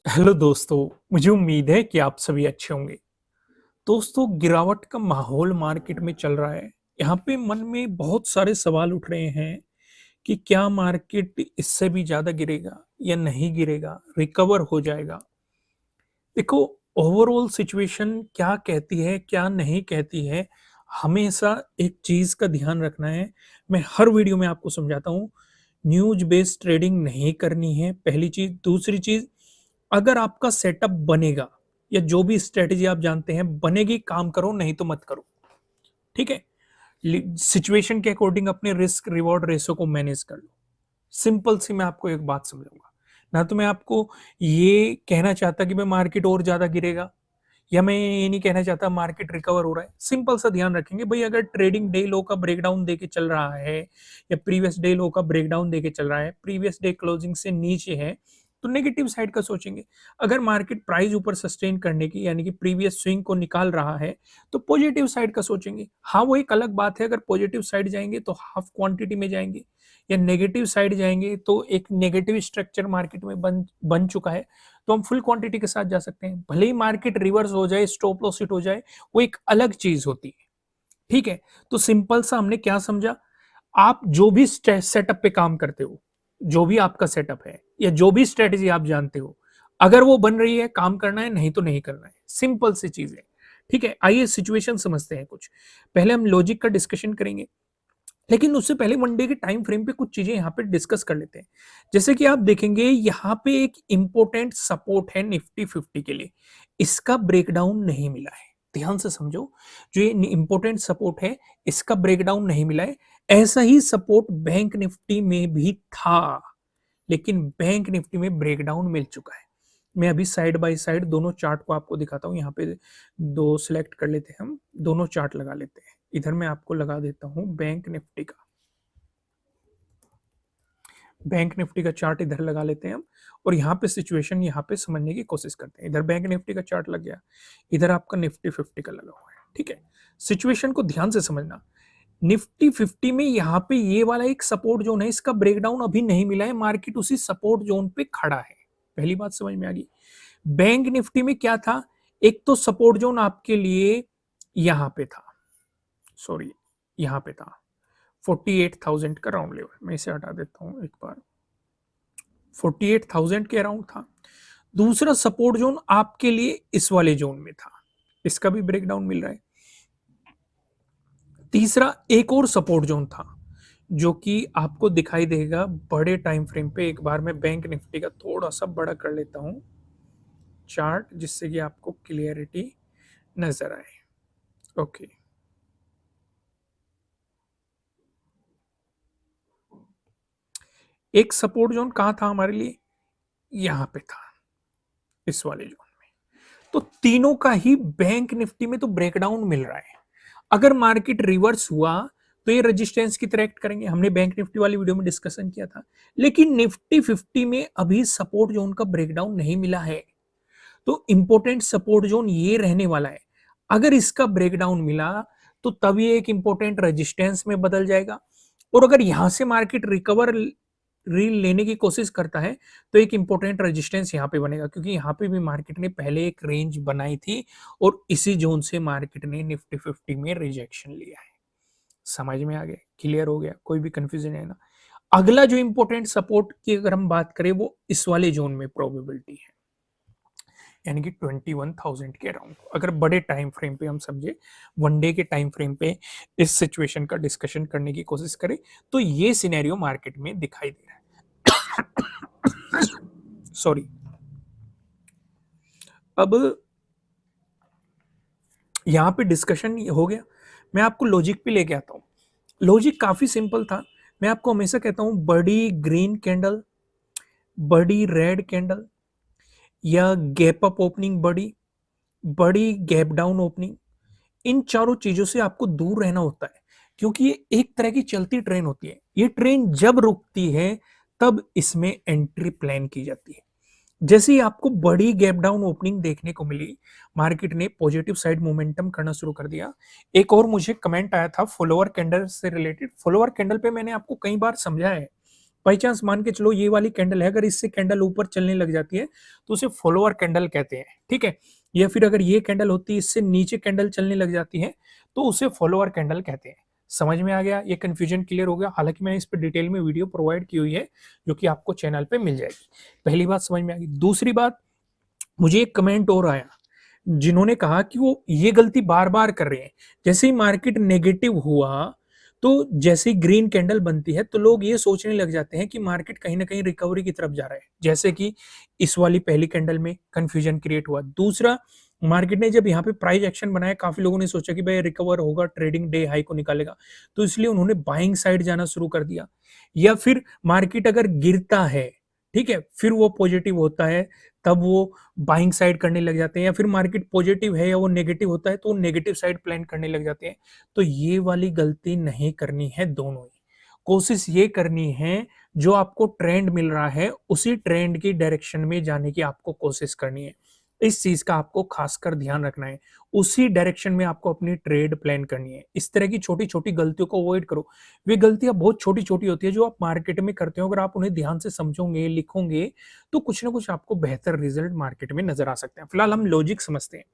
Hello दोस्तों, मुझे उम्मीद है कि आप सभी अच्छे होंगे। दोस्तों, गिरावट का माहौल मार्केट में चल रहा है। यहाँ पे मन में बहुत सारे सवाल उठ रहे हैं कि क्या मार्केट इससे भी ज़्यादा गिरेगा या नहीं गिरेगा, रिकवर हो जाएगा? देखो, ओवरऑल सिचुएशन क्या कहती है, क्या नहीं कहती है, हमेशा एक चीज़ का ध्यान रखना है। मैं हर वीडियो में आपको समझाता हूँ, न्यूज़ बेस्ड ट्रेडिंग नहीं करनी है, पहली चीज़। दूसरी चीज़, अगर आपका सेटअप बनेगा या जो भी स्ट्रेटजी आप जानते हैं बनेगी, काम करो, नहीं तो मत करो। ठीक है? सिचुएशन के अकॉर्डिंग अपने रिस्क रिवॉर्ड रेशो को मैनेज कर लो। सिंपल सी मैं आपको एक बात समझाऊंगा। ना तो मैं आपको ये कहना चाहता कि मैं मार्केट और ज्यादा गिरेगा, या मैं ये नहीं कहना चाहता मार्केट रिकवर हो रहा है। सिंपल सा ध्यान रखेंगे भाई, अगर ट्रेडिंग डे लो का ब्रेकडाउन देके चल रहा है या प्रीवियस डे लो का ब्रेकडाउन देके चल रहा है, प्रीवियस डे क्लोजिंग से नीचे है, तो नेगेटिव साइड का सोचेंगे। अगर मार्केट प्राइस ऊपर सस्टेन करने की यानी कि प्रीवियस स्विंग को निकाल रहा है, तो पॉजिटिव साइड का सोचेंगे। हाँ, वो एक अलग बात है, अगर पॉजिटिव साइड जाएंगे तो हाफ क्वांटिटी में जाएंगे, या नेगेटिव साइड जाएंगे तो एक नेगेटिव स्ट्रक्चर मार्केट में बन बन चुका है, तो हम फुल क्वांटिटी के साथ जा सकते हैं। भले ही मार्केट रिवर्स हो जाए, स्टॉप लॉस हिट हो जाए, वो एक अलग चीज होती है। ठीक है? तो सिंपल सा हमने क्या समझा, आप जो भी सेटअप पे काम करते हो, जो भी आपका सेटअप है या जो भी स्ट्रेटेजी आप जानते हो, अगर वो बन रही है, काम करना है, नहीं तो नहीं करना है। सिंपल सी चीज है। ठीक है? आइए सिचुएशन समझते हैं कुछ। पहले हम लॉजिक का डिस्कशन करेंगे, लेकिन उससे पहले वन डे के टाइम फ्रेम पे कुछ चीजें यहाँ पे डिस्कस कर लेते हैं। जैसे कि आप देखेंगे, यहाँ पे एक इंपॉर्टेंट सपोर्ट है निफ्टी 50 के लिए, इसका ब्रेकडाउन नहीं मिला है। ध्यान से समझो, जो ये इंपॉर्टेंट सपोर्ट है, इसका ब्रेकडाउन नहीं मिला है। ऐसा ही सपोर्ट बैंक निफ्टी में भी था, लेकिन बैंक निफ्टी में ब्रेकडाउन मिल चुका है। मैं अभी साइड बाय साइड दोनों चार्ट को आपको दिखाता हूँ। यहाँ पे दो सिलेक्ट कर लेते हैं, हम दोनों चार्ट लगा लेते हैं। इधर मैं आपको लगा देता हूँ बैंक निफ्टी का, चार्ट इधर लगा लेते हैं हम। और यहाँ पे सिचुएशन यहाँ पे समझने की कोशिश करते हैं। इधर बैंक निफ्टी का चार्ट लग गया, इधर आपका निफ्टी 50 का लगा हुआ है। ठीक है? सिचुएशन को ध्यान से समझना। निफ्टी 50 में यहाँ पे ये वाला एक सपोर्ट जोन है, इसका ब्रेकडाउन अभी नहीं मिला है, मार्केट उसी सपोर्ट जोन पे खड़ा है। पहली बात समझ में आ गई। बैंक निफ्टी में क्या था, एक तो सपोर्ट जोन आपके लिए यहाँ पे था, सॉरी, यहाँ पे था 48,000 का राउंड लेवल। मैं इसे हटा देता हूँ एक बार। 48,000 के अराउंड था। दूसरा सपोर्ट जोन आपके लिए इस वाले जोन में था, इसका भी ब्रेकडाउन मिल रहा है। तीसरा एक और सपोर्ट जोन था, जो कि आपको दिखाई देगा बड़े टाइम फ्रेम पे। एक बार मैं बैंक निफ्टी का थोड़ा सा बड़ा कर लेता हूं चार्ट, जिससे कि आपको क्लियरिटी नजर आए। ओके, एक सपोर्ट जोन कहाँ था हमारे लिए, यहां पे था, इस वाले जोन में। तो तीनों का ही बैंक निफ्टी में तो ब्रेकडाउन मिल रहा है। अगर मार्केट रिवर्स हुआ तो ये रेजिस्टेंस की तरह एक्ट करेंगे, हमने बैंक निफ्टी वाली वीडियो में डिस्कशन किया था। लेकिन निफ्टी 50 में अभी सपोर्ट जोन का ब्रेकडाउन नहीं मिला है, तो इंपॉर्टेंट सपोर्ट जोन ये रहने वाला है। अगर इसका ब्रेकडाउन मिला तो तब ये एक इंपॉर्टेंट रेजिस्टेंस में बदल जाएगा। और अगर यहां से मार्केट रिकवर रील लेने की कोशिश करता है, तो एक इंपॉर्टेंट रेजिस्टेंस यहाँ पे बनेगा, क्योंकि यहाँ पे भी मार्केट ने पहले एक रेंज बनाई थी और इसी जोन से मार्केट ने निफ्टी 50 में रिजेक्शन लिया है। समझ में आ गया? क्लियर हो गया? कोई भी कंफ्यूजन है ना? अगला जो इंपॉर्टेंट सपोर्ट की अगर हम बात करें, वो इस वाले जोन में प्रोबेबिलिटी है, यानी कि 21,000 के अराउंड। अगर बड़े टाइम फ्रेम पे हम समझे, वन डे के टाइम फ्रेम पे इस सिचुएशन का डिस्कशन करने की कोशिश करें, तो ये सिनेरियो मार्केट में दिखाई दे रहा है। सॉरी। अब यहाँ पे डिस्कशन हो गया, मैं आपको लॉजिक पे लेके आता हूँ। लॉजिक काफी सिंपल था। मैं आपको हमेशा कहता हूँ, बड़ी ग्रीन कैंडल, बड़ी रेड कैंडल, या गैप अप ओपनिंग बड़ी, बड़ी गैप डाउन ओपनिंग, इन चारों चीजों से आपको दूर रहना होता है, क्योंकि ये एक तरह की चलती ट्रेन होती है। ये ट्रेन जब रुकती है तब इसमें एंट्री प्लान की जाती है। जैसे ही आपको बड़ी गैप डाउन ओपनिंग देखने को मिली, मार्केट ने पॉजिटिव साइड मोमेंटम करना शुरू कर दिया। एक और मुझे कमेंट आया था फॉलोअर कैंडल से रिलेटेड। फॉलोअर कैंडल पे मैंने आपको कई बार समझाया है, बाई चांस मान के चलो ये वाली कैंडल है, अगर इससे कैंडल ऊपर चलने लग जाती है, तो उसे फॉलोअर कैंडल कहते हैं, ठीक है? या फिर अगर ये कैंडल होती है, इससे नीचे कैंडल चलने लग जाती है, तो उसे फॉलोअर कैंडल कहते हैं। समझ में आ गया? ये कन्फ्यूजन क्लियर हो गया? हालाँकि मैंने इस पे डिटेल में वीडियो प्रोवाइड की हुई है, जो कि आपको चैनल पे मिल जाएगी। पहली बात समझ में आ गई। दूसरी बात, मुझे एक कमेंट और आया, जिन्होंने कहा कि वो ये गलती बार-बार कर रहे हैं। जैसे ही मार्केट नेगेटिव हुआ, तो जैसे ही ग्रीन कैंडल बनती है, तो लोग ये सोचने लग जाते हैं कि मार्केट कहीं न कहीं रिकवरी की तरफ जा रहा है। जैसे कि इस वाली पहली कैंडल में कन्फ्यूजन क्रिएट हुआ। दूसरा, मार्केट ने जब यहाँ पे प्राइस एक्शन बनाया, काफ़ी लोगों ने सोचा कि भई रिकवर होगा, ट्रेडिंग डे हाई को निकालेगा, तो इसलिए उन्होंने बाइंग साइड जाना शुरू कर दिया। या फिर मार्केट अगर गिरता है, ठीक है? फिर वो पॉजिटिव होता है, तब वो बाइंग साइड करने लग जाते हैं, या फिर मार्केट पॉजिटिव है या वो नेगेटिव होता है, तो वो नेगेटिव साइड प्लान करने लग जाते हैं। तो ये वाली गलती नहीं करनी है दोनों ही। कोशिश ये करनी है, जो आपको ट्रेंड मिल रहा है, उसी ट्रेंड की डायरेक्शन में जाने की आपको कोशिश करनी है। इस चीज़ का आपको खासकर ध्यान रखना है। उसी डायरेक्शन में आपको अपनी ट्रेड प्लान करनी है। इस तरह की छोटी-छोटी गलतियों को अवॉइड करो। वे गलतियाँ बहुत छोटी-छोटी होती है, जो आप मार्केट में करते हो, अगर आप उन्हें ध्यान से समझोगे, लिखोगे, तो कुछ ना कुछ आपको बेहतर रिज़ल्ट मार्केट में नज़र आ सकते हैं। फिलहाल हम लॉजिक समझते हैं।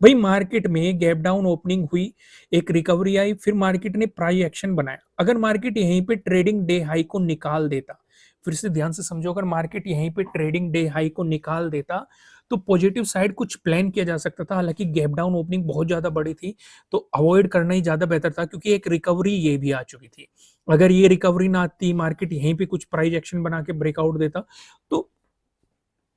भई मार्केट में गैप डाउन ओपनिंग हुई, एक रिकवरी आई, फिर मार्केट ने प्राइस एक्शन बनाया। अगर मार्केट यहीं पे ट्रेडिंग डे हाई को निकाल देता, फिर से ध्यान से समझो, अगर मार्केट यहीं पे ट्रेडिंग डे हाई को निकाल देता, तो पॉजिटिव साइड कुछ प्लान किया जा सकता था। हालाँकि गैप डाउन ओपनिंग बहुत ज़्यादा बड़ी थी, तो अवॉइड करना ही ज़्यादा बेहतर था, क्योंकि एक रिकवरी ये भी आ चुकी थी। अगर ये रिकवरी ना आती, मार्केट यहीं पे कुछ प्राइस एक्शन बना के ब्रेकआउट देता, तो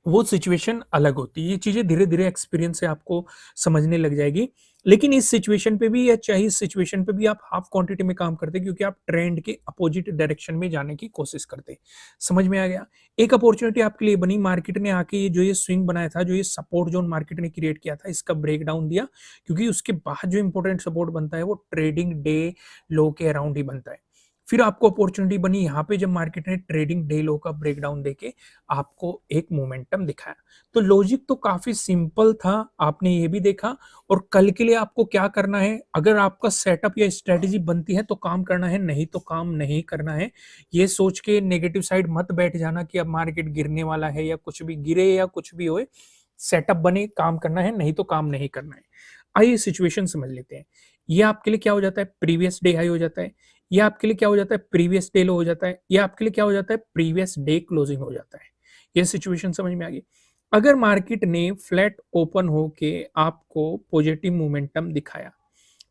वो सिचुएशन अलग होती है। ये चीज़ें धीरे-धीरे एक्सपीरियंस से आपको समझने लग जाएगी। लेकिन इस सिचुएशन पे भी, या चाहे इस सिचुएशन पे भी, आप हाफ क्वांटिटी में काम करते हैं, क्योंकि आप ट्रेंड के अपोजिट डायरेक्शन में जाने की कोशिश करते हैं। समझ में आ गया? एक अपॉर्च्युनिटी आपके लिए बनी, मार्केट ने आके ये जो ये स्विंग बनाया था, जो ये सपोर्ट ज़ोन मार्केट ने क्रिएट किया था, इसका ब्रेकडाउन दिया, क्योंकि उसके बाद जो इंपॉर्टेंट सपोर्ट बनता है, वो ट्रेडिंग डे लो के अराउंड ही बनता है। फिर आपको अपॉर्च्युनिटी बनी यहाँ पे, जब मार्केट ने ट्रेडिंग डे लो का ब्रेकडाउन देके आपको एक मोमेंटम दिखाया। तो लॉजिक तो काफ़ी सिंपल था, आपने ये भी देखा। और कल के लिए आपको क्या करना है, अगर आपका सेटअप या स्ट्रैटेजी बनती है तो काम करना है, नहीं तो काम नहीं करना है। ये सोच के नेगेटिव साइड मत बैठ जाना कि अब मार्केट गिरने वाला है, या कुछ भी गिरे या कुछ भी होए, सेटअप बने, काम करना है, नहीं तो काम नहीं करना है। आइए सिचुएशन समझ लेते हैं। ये आपके लिए क्या हो जाता है, प्रीवियस डे हाई हो जाता है। ये आपके लिए क्या हो जाता है, प्रीवियस डे लो हो जाता है। ये आपके लिए क्या हो जाता है, प्रीवियस डे क्लोजिंग हो जाता है। ये सिचुएशन समझ में आ गई। अगर मार्केट ने फ्लैट ओपन होके आपको पॉजिटिव मोमेंटम दिखाया,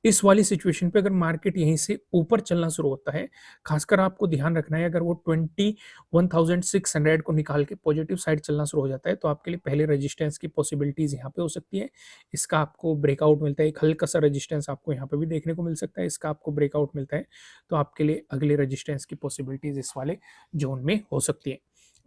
इस वाली सिचुएशन पे अगर मार्केट यहीं से ऊपर चलना शुरू होता है, खासकर आपको ध्यान रखना है, अगर वो 21,600 को निकाल के पॉजिटिव साइड चलना शुरू हो जाता है, तो आपके लिए पहले रेजिस्टेंस की पॉसिबिलिटीज़ यहाँ पे हो सकती है। इसका आपको ब्रेकआउट मिलता है, एक हल्का-सा रेजिस्टेंस आपको यहाँ पे भी देखने को मिल सकता है, इसका आपको ब्रेकआउट मिलता है, तो आपके लिए अगले रेजिस्टेंस की पॉसिबिलिटीज़ इस वाले ज़ोन में हो सकती है।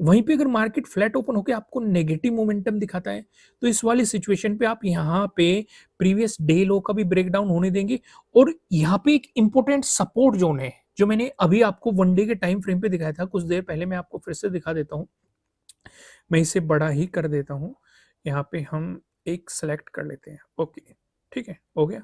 वहीं पे अगर मार्केट फ्लैट ओपन होके आपको नेगेटिव मोमेंटम दिखाता है, तो इस वाली सिचुएशन पे आप यहाँ पे प्रीवियस डे लो का भी ब्रेकडाउन होने देंगे, और यहाँ पे एक इंपॉर्टेंट सपोर्ट जोन है, जो मैंने अभी आपको वन डे के टाइम फ्रेम पे दिखाया था कुछ देर पहले, मैं आपको फिर से दिखा देता हूँ। मैं इसे बड़ा ही कर देता हूँ। यहाँ पे हम एक सेलेक्ट कर लेते हैं। ओके, ठीक है, हो गया।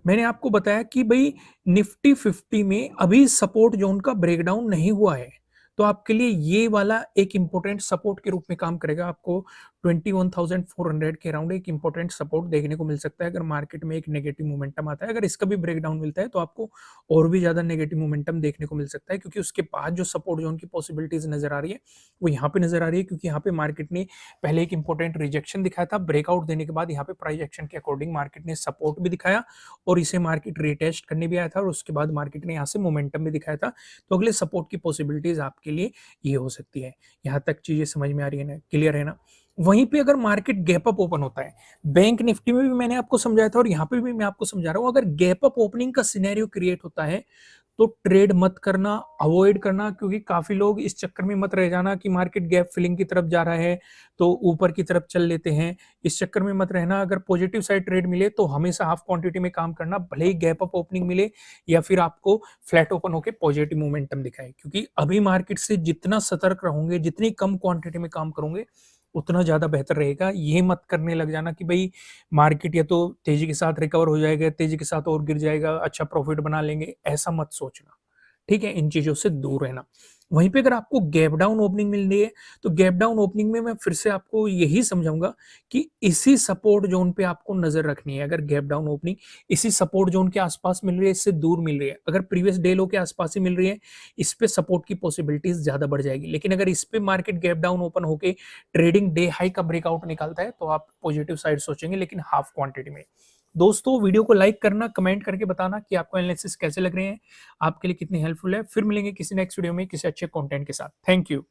मैंने आपको बताया कि भई निफ्टी 50 में अभी सपोर्ट ज़ोन का ब्रेकडाउन नहीं हुआ है। तो आपके लिए ये वाला एक इम्पोर्टेंट सपोर्ट के रूप में काम करेगा। आपको 21,400 के अराउंड एक इम्पोर्टेंट सपोर्ट देखने को मिल सकता है, अगर मार्केट में एक नेगेटिव मोमेंटम आता है। अगर इसका भी ब्रेकडाउन मिलता है, तो आपको और भी ज़्यादा नेगेटिव मोमेंटम देखने को मिल सकता है, क्योंकि उसके बाद जो सपोर्ट ज़ोन की पॉसिबिलिटीज़ नज़र आ रही है, वो यहाँ पे नज़र आ रही है, क्योंकि यहाँ पे मार्केट ने पहले एक इम्पोर्टेंट रिजेक्शन दिखाया था। ब्रेकआउट देने के बाद यहाँ पे प्राइस एक्शन के अकॉर्डिंग मार्केट ने सपोर्ट भी दिखाया, और इसे मार्केट रीटेस्ट करने भी आया था, और उसके बाद मार्केट ने यहाँ से मोमेंटम भी दिखाया था। तो अगले सपोर्ट की पॉसिबिलिटीज़ आपके लिए ये हो सकती है। यहाँ तक चीज़ें समझ में आ रही है ना? क्लियर है ना? वहीं पे अगर मार्केट गैप अप ओपन होता है, बैंक निफ्टी में भी मैंने आपको समझाया था, और यहाँ पे भी मैं आपको समझा रहा हूँ, अगर गैप अप ओपनिंग का सिनेरियो क्रिएट होता है, तो ट्रेड मत करना, अवॉइड करना, क्योंकि काफ़ी लोग इस चक्कर में मत रह जाना कि मार्केट गैप फिलिंग की तरफ जा रहा है, तो ऊपर की तरफ चल लेते हैं। इस चक्कर में मत रहना। अगर पॉजिटिव साइड ट्रेड मिले, तो हमेशा हाफ क्वांटिटी में काम करना, भले ही गैप अप ओपनिंग मिले, या फिर आपको फ्लैट ओपन होके पॉजिटिव मोमेंटम दिखाए। क्योंकि अभी मार्केट से जितना सतर्क रहोगे, जितनी कम क्वांटिटी में काम करोगे, उतना ज़्यादा बेहतर रहेगा। ये मत करने लग जाना कि भई मार्केट या तो तेज़ी के साथ रिकवर हो जाएगा, तेज़ी के साथ और गिर जाएगा, अच्छा प्रॉफिट बना लेंगे, ऐसा मत सोचना। ठीक है? इन चीज़ों से दूर रहना। वहीं पे अगर आपको गैप डाउन ओपनिंग मिल रही है, तो गैप डाउन ओपनिंग में मैं फिर से आपको यही समझाऊँगा कि इसी सपोर्ट ज़ोन पे आपको नज़र रखनी है। अगर गैप डाउन ओपनिंग इसी सपोर्ट ज़ोन के आस-पास मिल रही है, इससे दूर मिल रही है, अगर प्रीवियस डे लो के आस-पास ही मिल रही है, इस पे सपोर्ट की पॉसिबिलिटीज़ ज़्यादा बढ़ जाएगी। लेकिन अगर इस पे मार्केट गैप डाउन ओपन होके ट्रेडिंग डे हाई का ब्रेकआउट निकालता है, तो आप पॉजिटिव साइड सोचेंगे, लेकिन हाफ क्वांटिटी में। दोस्तों, वीडियो को लाइक करना, कमेंट करके बताना कि आपको एनालिसिस कैसे लग रहे हैं, आपके लिए कितने हेल्पफुल है। फिर मिलेंगे किसी नेक्स्ट वीडियो में किसी अच्छे कंटेंट के साथ। Thank you.